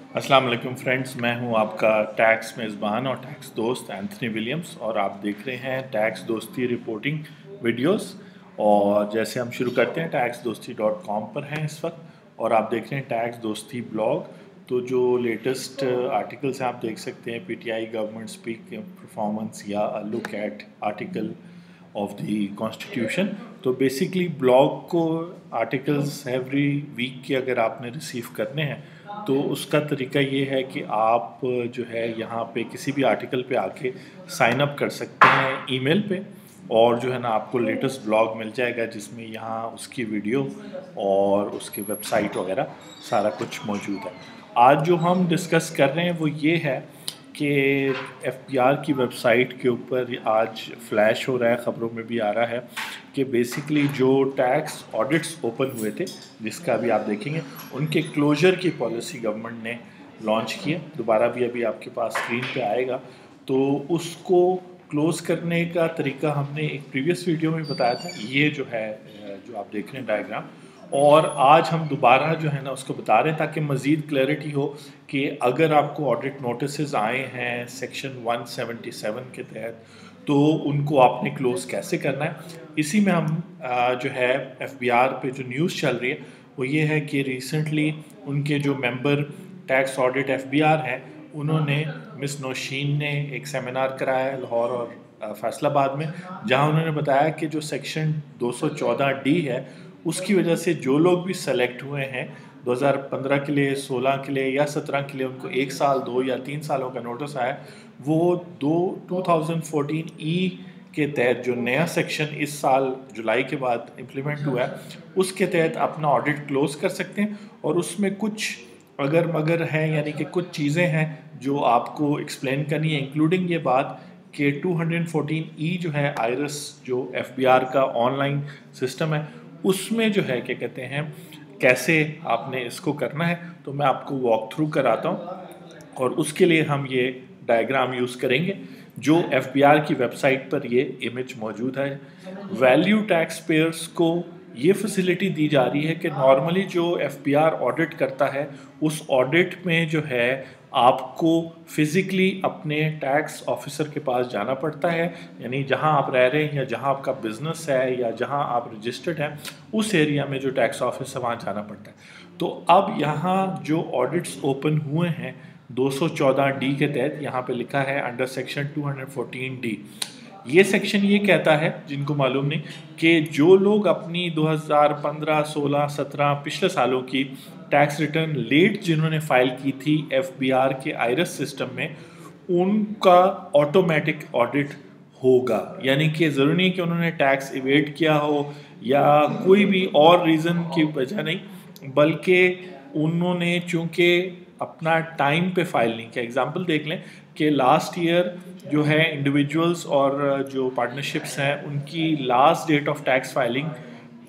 अस्सलाम वालेकुम फ्रेंड्स, मैं हूं आपका टैक्स मेज़बान और टैक्स दोस्त एंथनी विलियम्स और आप देख रहे हैं टैक्स दोस्ती रिपोर्टिंग वीडियोस। और जैसे हम शुरू करते हैं, टैक्स दोस्ती .com पर हैं इस वक्त और आप देख रहे हैं टैक्स दोस्ती ब्लॉग। तो जो लेटेस्ट आर्टिकल्स हैं आप देख सकते हैं, पीटीआई गवर्नमेंट स्पीक परफॉर्मेंस या look at article of the constitution. तो बेसिकली ब्लॉग को आर्टिकल्स एवरी वीक के अगर आपने रिसीव करने हैं तो उसका तरीका ये है कि आप जो है यहाँ पे किसी भी आर्टिकल पे आके साइन अप कर सकते हैं ईमेल पे, और जो है ना आपको लेटेस्ट ब्लॉग मिल जाएगा जिसमें यहाँ उसकी वीडियो और उसकी वेबसाइट वगैरह सारा कुछ मौजूद है। आज जो हम डिस्कस कर रहे हैं वो ये है कि एफबीआर की वेबसाइट के ऊपर आज फ्लैश हो रहा है, ख़बरों में भी आ रहा है कि बेसिकली जो टैक्स ऑडिट्स ओपन हुए थे, जिसका अभी आप देखेंगे, उनके क्लोजर की पॉलिसी गवर्नमेंट ने लॉन्च की है। दोबारा भी अभी आपके पास स्क्रीन पे आएगा। तो उसको क्लोज़ करने का तरीका हमने एक प्रीवियस वीडियो में बताया था। ये जो है जो आप देख रहे हैं डायग्राम, और आज हम दोबारा जो है ना उसको बता रहे हैं ताकि मज़ीद क्लैरिटी हो कि अगर आपको ऑडिट नोटिस आए हैं सेक्शन 177 के तहत तो उनको आपने क्लोज़ कैसे करना है। इसी में हम जो है एफबीआर पे जो न्यूज़ चल रही है वो ये है कि रिसेंटली उनके जो मेंबर टैक्स ऑडिट एफबीआर हैं, उन्होंने मिस नौशीन ने एक सेमिनार कराया है लाहौर और फैसलाबाद में, जहां उन्होंने बताया कि जो सेक्शन 214D है उसकी वजह से जो लोग भी सेलेक्ट हुए हैं 2015 के लिए, 16 के लिए या 17 के लिए, उनको 1 साल, 2 या 3 सालों का नोटिस आया। वो 2014E के तहत जो नया सेक्शन इस साल जुलाई के बाद इम्प्लीमेंट हुआ है उसके तहत अपना ऑडिट क्लोज कर सकते हैं। और उसमें कुछ अगर मगर हैं, यानी कि कुछ चीज़ें हैं जो आपको एक्सप्लेन करनी है, इंक्लूडिंग ये बात कि 214E जो है आयरस जो एफबीआर का ऑनलाइन सिस्टम है उसमें जो है क्या कहते हैं कैसे आपने इसको करना है। तो मैं आपको वॉक थ्रू कराता हूँ और उसके लिए हम ये डायग्राम यूज़ करेंगे जो एफबीआर की वेबसाइट पर ये इमेज मौजूद है। वैल्यू टैक्स पेयर्स को ये फैसिलिटी दी जा रही है कि नॉर्मली जो एफबीआर ऑडिट करता है उस ऑडिट में जो है आपको फिज़िकली अपने टैक्स ऑफिसर के पास जाना पड़ता है, यानी जहां आप रह रहे हैं या जहां आपका बिजनेस है या जहां आप रजिस्टर्ड हैं उस एरिया में जो टैक्स ऑफिस है वहां जाना पड़ता है। तो अब यहाँ जो ऑडिट्स ओपन हुए हैं 214D के तहत, यहाँ पे लिखा है अंडर सेक्शन 214D। ये सेक्शन ये कहता है, जिनको मालूम नहीं, कि जो लोग अपनी 2015, 16, 17 पिछले सालों की टैक्स रिटर्न लेट जिन्होंने फाइल की थी एफबीआर के आयरस सिस्टम में, उनका ऑटोमेटिक ऑडिट होगा। यानी कि ज़रूरी नहीं कि उन्होंने टैक्स इवेट किया हो या कोई भी और रीज़न की वजह नहीं, बल्कि उन्होंने चूँकि अपना टाइम पे फाइल नहीं किया। एग्जांपल देख लें कि लास्ट ईयर जो है इंडिविजुअल्स और जो पार्टनरशिप्स हैं उनकी last date of tax filing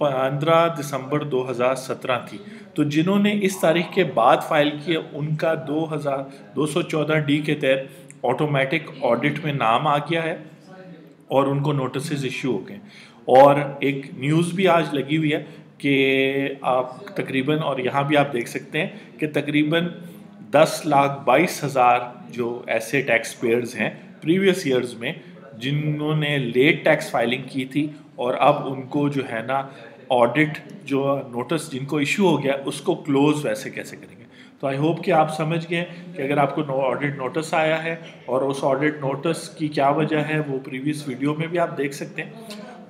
15 दिसंबर 2017 थी। तो जिन्होंने इस तारीख के बाद फाइल किया उनका 214D के तहत ऑटोमेटिक ऑडिट में नाम आ गया है और उनको नोटिस इशू हो गए। और एक न्यूज़ भी आज लगी हुई है कि आप तकरीबन, और यहाँ भी आप देख सकते हैं कि तकरीबन 10,22,000 जो ऐसे टैक्स पेयर्स हैं प्रीवियस ईयर्स में जिन्होंने लेट टैक्स फाइलिंग की थी और अब उनको जो है ना ऑडिट जो नोटिस जिनको इशू हो गया उसको क्लोज वैसे कैसे करेंगे। तो आई होप कि आप समझ गए कि अगर आपको ऑडिट नोटिस आया है और उस ऑडिट नोटिस की क्या वजह है वो प्रीवियस वीडियो में भी आप देख सकते हैं।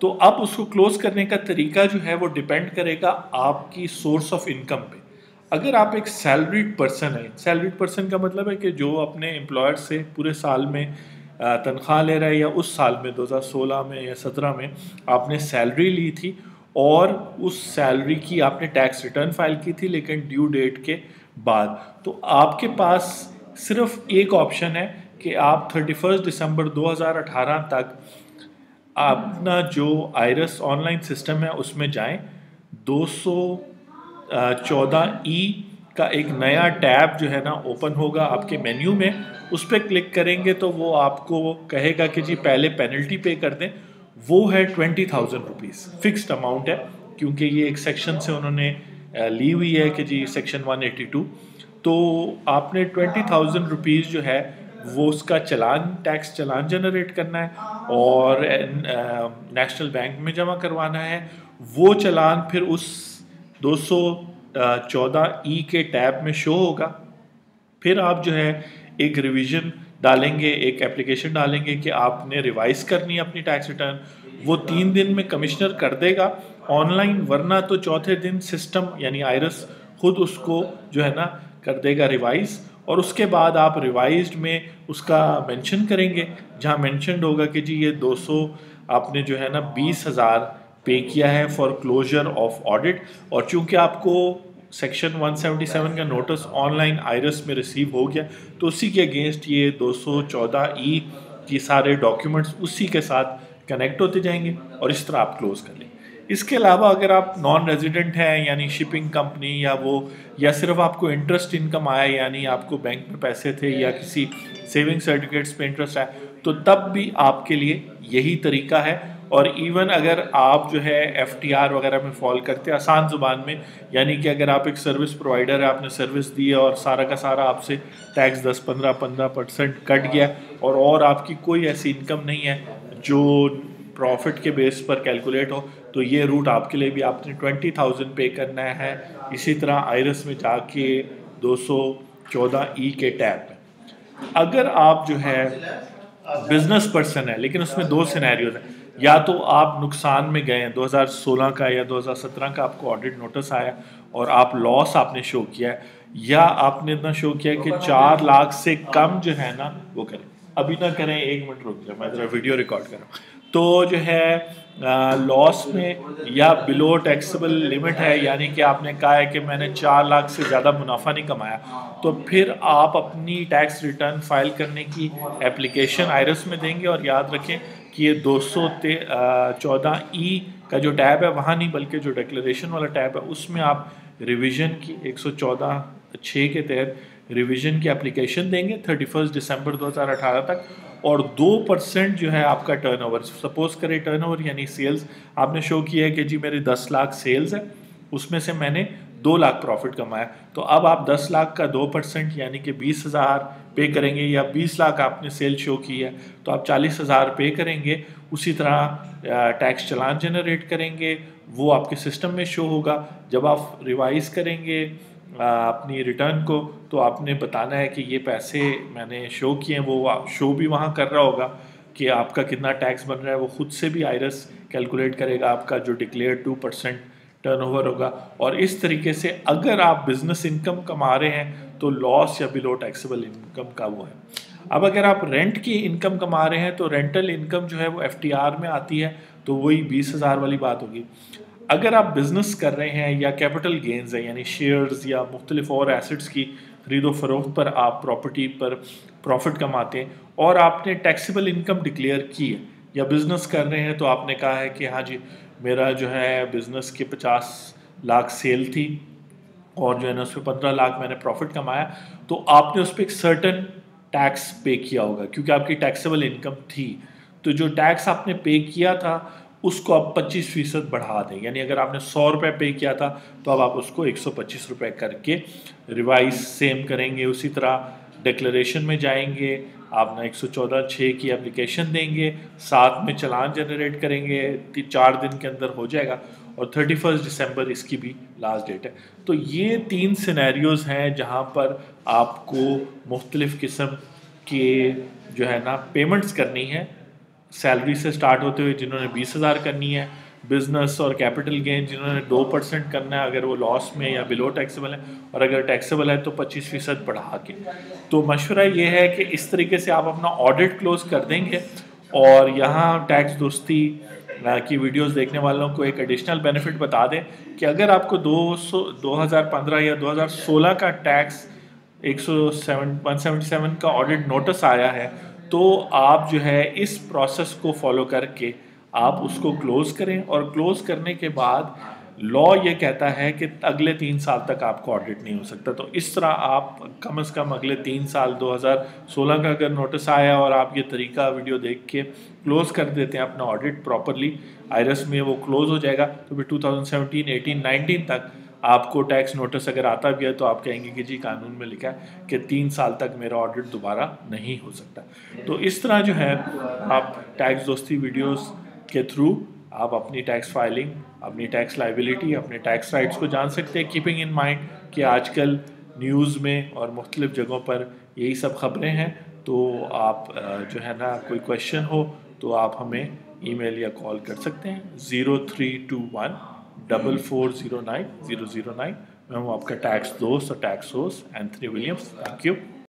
तो अब उसको क्लोज करने का तरीका जो है वो डिपेंड करेगा आपकी सोर्स ऑफ इनकम पे। अगर आप एक सैलरीड पर्सन है, सैलरीड पर्सन का मतलब है कि जो अपने एम्प्लॉयर से पूरे साल में तनख्वाह ले रहा है या उस साल में 2016 में या 17 में आपने सैलरी ली थी और उस सैलरी की आपने टैक्स रिटर्न फाइल की थी लेकिन ड्यू डेट के बाद, तो आपके पास सिर्फ एक ऑप्शन है कि आप 31 दिसंबर 2018 तक अपना जो आयरस ऑनलाइन सिस्टम है उसमें जाएं। 214E का एक नया टैब जो है ना ओपन होगा आपके मेन्यू में, उस पर क्लिक करेंगे तो वो आपको कहेगा कि जी पहले पेनल्टी पे कर दें। वो है 20,000 रुपीज़, फिक्स्ड अमाउंट है क्योंकि ये एक सेक्शन से उन्होंने ली हुई है कि जी सेक्शन 182। तो आपने 20,000 रुपीज़ जो है वो उसका चालान, टैक्स चालान जनरेट करना है और नेशनल बैंक में जमा करवाना है। वो चालान फिर उस 214 के टैब में शो होगा। फिर आप जो है एक रिवीजन डालेंगे, एक एप्लीकेशन डालेंगे कि आपने रिवाइज करनी है अपनी टैक्स रिटर्न। वो 3 दिन में कमिश्नर कर देगा ऑनलाइन, वरना तो चौथे दिन सिस्टम यानी आयरस खुद उसको जो है ना कर देगा रिवाइज। और उसके बाद आप रिवाइज्ड में उसका मेंशन करेंगे, जहाँ मेंशनड होगा कि जी ये 200 आपने जो है ना 20,000 पे किया है फॉर क्लोजर ऑफ ऑडिट। और चूंकि आपको सेक्शन 177 का नोटिस ऑनलाइन आयरस में रिसीव हो गया, तो उसी के अगेंस्ट ये 214 की सारे डॉक्यूमेंट्स उसी के साथ कनेक्ट होते जाएंगे और इस तरह आप क्लोज कर लें। इसके अलावा अगर आप नॉन रेजिडेंट हैं यानी शिपिंग कंपनी या सिर्फ आपको इंटरेस्ट इनकम आया यानी आपको बैंक में पैसे थे या किसी सेविंग सर्टिफिकेट्स पे इंटरेस्ट आया, तो तब भी आपके लिए यही तरीका है। और इवन अगर आप जो है FTR वगैरह में फॉल करते हैं आसान ज़ुबान में, यानी कि अगर आप एक सर्विस प्रोवाइडर है, आपने सर्विस दी है और सारा का सारा आपसे टैक्स 10-15% कट गया और आपकी कोई ऐसी इनकम नहीं है जो प्रॉफिट के बेस पर कैलकुलेट हो, तो ये रूट आपके लिए भी आपने 20,000 पे करना है। इसी तरह आयरस में जाके 214 के टैब में। अगर आप जो है बिजनेस पर्सन है, लेकिन उसमें 2 सिनेरियोज हैं, या तो आप नुकसान में गए हैं 2016 का या 2017 का आपको ऑडिट नोटिस आया और आप लॉस आपने शो किया है, या आपने इतना शो किया है कि 4 लाख से कम जो है ना वो करें। अभी ना करें, 1 मिनट रुक जाए, मैं ज़रा वीडियो रिकॉर्ड कर रहा हूँ। तो जो है लॉस में या बिलो टैक्सेबल लिमिट है, यानी कि आपने कहा है कि मैंने 4 लाख से ज़्यादा मुनाफा नहीं कमाया, तो फिर आप अपनी टैक्स रिटर्न फाइल करने की एप्लीकेशन आयरस में देंगे। और याद रखें कि ये 214 का जो टैब है वहाँ नहीं, बल्कि जो डिक्लेरेशन वाला टैब है उसमें आप रिवीजन की 114(6) के तहत रिवीजन की एप्लीकेशन देंगे 31 दिसंबर 2018 तक। और 2% जो है आपका टर्नओवर, सपोज करें टर्नओवर यानी सेल्स आपने शो किया है कि जी मेरे 10 लाख सेल्स है, उसमें से मैंने 2 लाख प्रॉफिट कमाया, तो अब आप 10 लाख का 2% यानी कि 20,000 पे करेंगे। या 20 लाख आपने सेल शो की है तो आप 40,000 पे करेंगे। उसी तरह टैक्स चालान जनरेट करेंगे, वो आपके सिस्टम में शो होगा। जब आप रिवाइज करेंगे अपनी रिटर्न को, तो आपने बताना है कि ये पैसे मैंने शो किए हैं, वो शो भी वहाँ कर रहा होगा कि आपका कितना टैक्स बन रहा है। वो खुद से भी आयरस कैलकुलेट करेगा आपका जो डिक्लेयर 2% टर्नओवर होगा। और इस तरीके से अगर आप बिजनेस इनकम कमा रहे हैं तो लॉस या बिलो टैक्सेबल इनकम का वो है। अब अगर आप रेंट की इनकम कमा रहे हैं तो रेंटल इनकम जो है वो FTR में आती है, तो वही 20,000 वाली बात होगी। अगर आप बिजनेस कर रहे हैं या कैपिटल गेंस है यानी शेयर्स या मुख्तलिफ और एसेट्स की खरीदो फरोख्त पर आप प्रॉपर्टी पर प्रॉफिट कमाते हैं और आपने टैक्सेबल इनकम डिक्लेयर की है, या बिजनेस कर रहे हैं तो आपने कहा है कि हाँ जी मेरा जो है बिजनेस के 50 लाख सेल थी और जो है ना उस पर 15 लाख मैंने प्रॉफिट कमाया, तो आपने उस पर एक सर्टन टैक्स पे किया होगा क्योंकि आपकी टैक्सेबल इनकम थी। तो जो टैक्स आपने पे किया था उसको आप 25% बढ़ा दें, यानी अगर आपने 100 रुपये पे किया था तो अब आप उसको 125 रुपये करके रिवाइज सेम करेंगे। उसी तरह डिक्लेरेशन में जाएंगे, आप ना 114(6) की एप्लीकेशन देंगे, साथ में चालान जनरेट करेंगे, 4 दिन के अंदर हो जाएगा और 31 दिसंबर इसकी भी लास्ट डेट है। तो ये 3 सिनेरियोज हैं जहाँ पर आपको मुख्तलिफ़ किस्म के जो है ना पेमेंट्स करनी है, सैलरी से स्टार्ट होते हुए जिन्होंने 20,000 करनी है, बिजनेस और कैपिटल गेन जिन्होंने 2% करना है अगर वो लॉस में या बिलो टैक्सेबल है, और अगर टैक्सेबल है तो 25% बढ़ा के। तो मशवरा ये है कि इस तरीके से आप अपना ऑडिट क्लोज कर देंगे। और यहाँ टैक्स दोस्ती की वीडियोस देखने वालों को एक एडिशनल बेनिफिट बता दें कि अगर आपको 2015 या 2016 का टैक्स 177 का ऑडिट नोटिस आया है, तो आप जो है इस प्रोसेस को फॉलो करके आप उसको क्लोज़ करें। और क्लोज़ करने के बाद लॉ ये कहता है कि अगले 3 साल तक आपको ऑडिट नहीं हो सकता। तो इस तरह आप कम से कम अगले 3 साल 2016 का अगर नोटिस आया और आप ये तरीका वीडियो देख के क्लोज़ कर देते हैं अपना ऑडिट प्रॉपरली, आयरस में वो क्लोज़ हो जाएगा, तो फिर 2017, 18, 19 तक आपको टैक्स नोटिस अगर आता भी है तो आप कहेंगे कि जी कानून में लिखा है कि 3 साल तक मेरा ऑडिट दोबारा नहीं हो सकता। तो इस तरह जो है आप टैक्स दोस्ती वीडियोस के थ्रू आप अपनी टैक्स फाइलिंग, अपनी टैक्स लाइबिलिटी, अपने टैक्स राइट्स को जान सकते हैं, कीपिंग इन माइंड कि आजकल न्यूज़ में और मुख्तलिफ़ जगहों पर यही सब ख़बरें हैं। तो आप जो है ना कोई क्वेश्चन हो तो आप हमें ईमेल या कॉल कर सकते हैं 0321 4409 009। मैं हूँ आपका टैक्स दोस्त और tax host Anthony Williams. Thank you.